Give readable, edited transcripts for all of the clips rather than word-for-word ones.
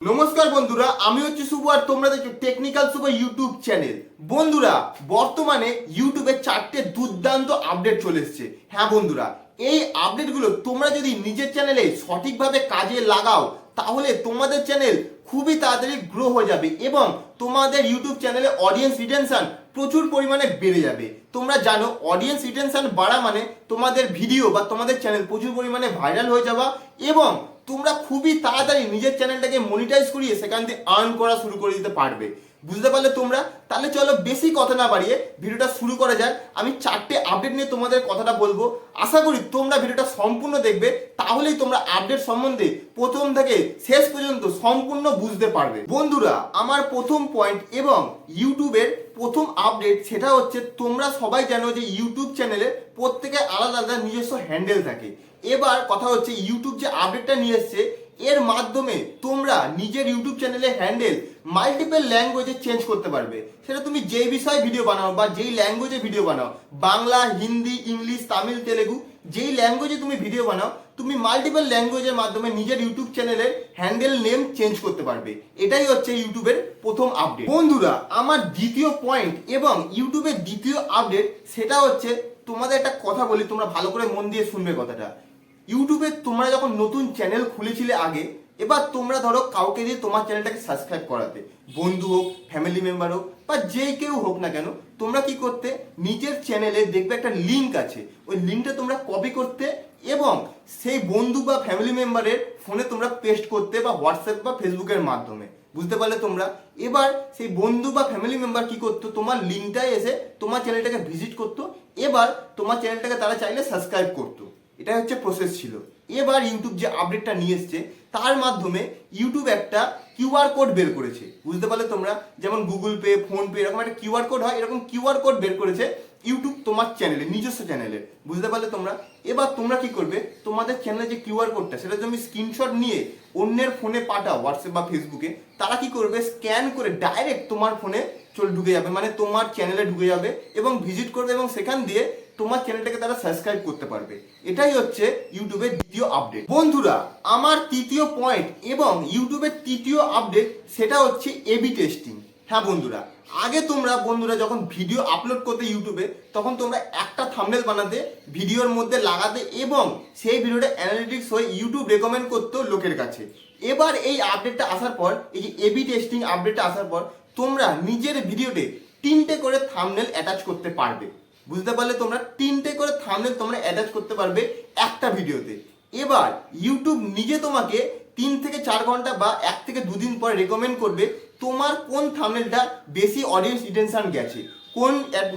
নমস্কার বন্ধুরা, আমি হচ্ছি শুভ আর তোমরা দেখছো টেকনিক্যাল শুভ ইউটিউব চ্যানেল। বন্ধুরা, বর্তমানে ইউটিউবে 4টে দুর্দান্ত আপডেট চলে এসেছে। হ্যাঁ বন্ধুরা, এই আপডেটগুলো তোমরা যদি নিজের চ্যানেলে সঠিকভাবে কাজে লাগাও তাহলে তোমাদের চ্যানেল খুবই তাড়াতাড়ি গ্রো হয়ে যাবে এবং তোমাদের ইউটিউব চ্যানেলে অডিয়েন্স রিটেনশন প্রচুর পরিমাণে বেড়ে যাবে। তোমরা জানো অডিয়েন্স রিটেনশন বাড়া মানে তোমাদের ভিডিও বা তোমাদের চ্যানেল প্রচুর পরিমাণে ভাইরাল হয়ে যাওয়া এবং তোমরা খুবই তাড়াতাড়ি নিজের চ্যানেলটাকে মনিটাইজ করিয়ে সেখান থেকে আর্ন করা শুরু করে দিতে পারবে। বুঝতে পারলে তোমরা? তাহলে চলো বেশি কথা না বাড়িয়ে ভিডিওটা শুরু করা যায়। আমি 4টে আপডেট নিয়ে তোমাদের কথাটা বলবো। আশা করি তোমরা ভিডিওটা সম্পূর্ণ দেখবে, তাহলেই তোমরা আপডেট সম্বন্ধে প্রথম থেকে শেষ পর্যন্ত সম্পূর্ণ বুঝতে পারবে। বন্ধুরা, আমার প্রথম পয়েন্ট এবং ইউটিউবের প্রথম আপডেট সেটা হচ্ছে, তোমরা সবাই জানো যে ইউটিউব চ্যানেলে প্রত্যেকের আলাদা আলাদা নিজস্ব হ্যান্ডেল থাকে। এবার কথা হচ্ছে ইউটিউব যে আপডেটটা নিয়ে এসছে এর মাধ্যমে তোমরা নিজের ইউটিউব চ্যানেলের হ্যান্ডেল মাল্টিপল ল্যাঙ্গুয়েজে চেঞ্জ করতে পারবে। সেটা তুমি যেই বিষয়ে ভিডিও বানাও বা যেই ল্যাঙ্গুয়েজে ভিডিও বানাও, বাংলা, হিন্দি, ইংলিশ, তামিল, তেলেগু, যেই ল্যাঙ্গুয়েজে তুমি ভিডিও বানাও, তুমি মাল্টিপল ল্যাঙ্গুয়েজের মাধ্যমে নিজের ইউটিউব চ্যানেলের হ্যান্ডেল নেম চেঞ্জ করতে পারবে। এটাই হচ্ছে ইউটিউবের প্রথম আপডেট। বন্ধুরা, আমার দ্বিতীয় পয়েন্ট এবং ইউটিউবের দ্বিতীয় আপডেট সেটা হচ্ছে, তোমাদের একটা কথা বলি, তোমরা ভালো করে মন দিয়ে শুনবে কথাটা। ইউটিউবে তোমরা যখন নতুন চ্যানেল খুলেছিলে আগে, এবার তোমরা ধরো কাউকে দিয়ে তোমার চ্যানেলটাকে সাবস্ক্রাইব করাতে, বন্ধু হোক, ফ্যামিলি মেম্বার হোক বা যে কেউ হোক না কেন, তোমরা কি করতে, নিজের চ্যানেলে দেখবে একটা লিঙ্ক আছে, ওই লিঙ্কটা তোমরা কপি করতে এবং সেই বন্ধু বা ফ্যামিলি মেম্বারের ফোনে তোমরা পেস্ট করতে বা হোয়াটসঅ্যাপ বা ফেসবুকের মাধ্যমে। বুঝতে পারলে তোমরা? এবার সেই বন্ধু বা ফ্যামিলি মেম্বার কি করতো, তোমার লিঙ্কটায় এসে তোমার চ্যানেলটাকে ভিজিট করতো, এবার তোমার চ্যানেলটাকে তারা চাইলে সাবস্ক্রাইব করতো। এটা হচ্ছে প্রসেস ছিল। এবার ইউটিউব যে আপডেটটা নিয়ে এসছে তার মাধ্যমে ইউটিউব একটা কিউআর কোড বের করেছে। বুঝতে পারলে তোমরা? যেমন গুগল পে, ফোনপে এরকম একটা কিউআর কোড হয়, এরকম কিউআর কোড বের করেছে ইউটিউব তোমার চ্যানেলে, নিজস্ব চ্যানেলে। বুঝতে পারলে তোমরা? এবার তোমরা কি করবে, তোমাদের চ্যানেলে যে কিউআর কোডটা সেটা তুমি স্ক্রিনশট নিয়ে অন্যের ফোনে পাঠাও, হোয়াটসঅ্যাপ বা ফেসবুকে, তারা কি করবে, স্ক্যান করে ডাইরেক্ট তোমার ফোনে ঢুকে যাবে, মানে তোমার চ্যানেলে ঢুকে যাবে এবং ভিজিট করবে এবং সেখান দিয়ে তোমার চ্যানেলটাকে তারা সাবস্ক্রাইব করতে পারবে। এটাই হচ্ছে ইউটিউবের দ্বিতীয় আপডেট। বন্ধুরা, আমার তৃতীয় পয়েন্ট এবং ইউটিউবের তৃতীয় আপডেট সেটা হচ্ছে এবি টেস্টিং। হ্যাঁ বন্ধুরা, আগে তোমরা যখন ভিডিও আপলোড করতে ইউটিউবে, তখন তোমরা একটা থাম্বনেল বানাতে, ভিডিওর মধ্যে লাগাতে এবং সেই ভিডিওটা অ্যানালিটিক্স হয়ে ইউটিউব রেকমেন্ড করতো লোকের কাছে। এবার এই আপডেটটা আসার পর, এই যে এবি টেস্টিং আপডেটটা আসার পর, তোমরা নিজের ভিডিওতে 3টে করে থাম্বনেল অ্যাটাচ করতে পারবে। বুঝতে পারলে তোমরা? 3টে করে থাম্বনেল তোমরা অ্যাটাচ করতে পারবে একটা ভিডিওতে। এবার ইউটিউব নিজে তোমাকে 3 থেকে 4 ঘন্টা বা 1 থেকে 2 দিন পর রেকমেন্ড করবে তোমার কোন থাম্বনেলটা বেশি অডিয়েন্স রিটেনশন গেছে, কোন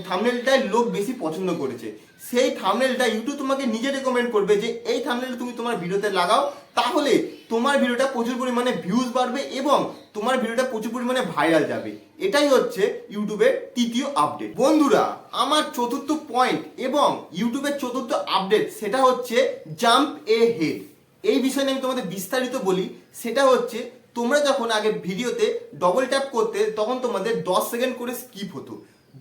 থাম্বনেলটায় লোক বেশি পছন্দ করেছে। সেই থাম্বনেলটা ইউটিউব তোমাকে নিজে রেকমেন্ড করবে যে এই থাম্বনেলটা তুমি তোমার ভিডিওতে লাগাও, তাহলে তোমার ভিডিওটা প্রচুর পরিমাণে ভিউজ বাড়বে এবং তোমার ভিডিওটা প্রচুর পরিমাণে ভাইরাল যাবে। এটাই হচ্ছে ইউটিউবের তৃতীয় আপডেট। বন্ধুরা, আমার চতুর্থ পয়েন্ট এবং ইউটিউবের চতুর্থ আপডেট সেটা হচ্ছে জাম্প এ হেড। এই বিষয়ে আমি তোমাদের বিস্তারিত বলি। সেটা হচ্ছে, তোমরা যখন আগে ভিডিওতে ডবল ট্যাপ করতে তখন তোমাদের 10 সেকেন্ড করে স্কিপ হতো।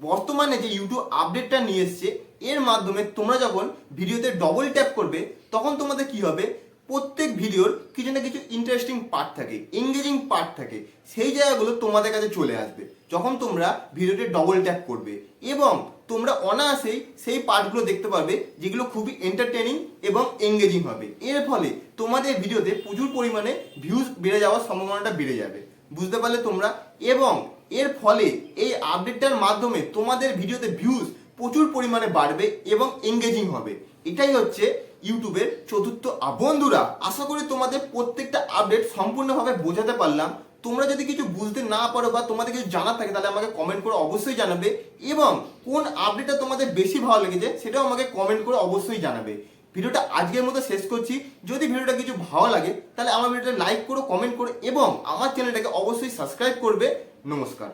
বর্তমানে যে ইউটিউব আপডেটটা নিয়ে এসছে এর মাধ্যমে তোমরা যখন ভিডিওতে ডবল ট্যাপ করবে তখন তোমাদের কি হবে, প্রত্যেক ভিডিওর কিছু না কিছু ইন্টারেস্টিং পার্ট থাকে, এঙ্গেজিং পার্ট থাকে, সেই জায়গাগুলো তোমাদের কাছে চলে আসবে যখন তোমরা ভিডিওতে ডবল ট্যাপ করবে এবং তোমরা অনায়াসেই সেই পার্টগুলো দেখতে পারবে যেগুলো খুবই এন্টারটেনিং এবং এঙ্গেজিং হবে। এর ফলে তোমাদের ভিডিওতে প্রচুর পরিমাণে ভিউজ বেড়ে যাওয়ার সম্ভাবনাটা বেড়ে যাবে। বুঝতে পারলে তোমরা? এবং এর ফলে এই আপডেটটার মাধ্যমে তোমাদের ভিডিওতে ভিউজ প্রচুর পরিমাণে বাড়বে এবং এঙ্গেজিং হবে। এটাই হচ্ছে ইউটিউবের চতুর্থ আপডেট। বন্ধুরা, আশা করি তোমাদের প্রত্যেকটা আপডেট সম্পূর্ণভাবে বোঝাতে পারলাম। তোমরা যদি কিছু বুঝতে না পারো বা তোমাদের কিছু জানার থাকে তাহলে আমাকে কমেন্ট করে অবশ্যই জানাবে এবং কোন আপডেটটা তোমাদের বেশি ভালো লেগেছে সেটাও আমাকে কমেন্ট করে অবশ্যই জানাবে। ভিডিওটা আজকের মতো শেষ করছি। যদি ভিডিওটা কিছু ভালো লাগে তাহলে আমার ভিডিওটা লাইক করো, কমেন্ট করো এবং আমার চ্যানেলটাকে অবশ্যই সাবস্ক্রাইব করবে। নমস্কার।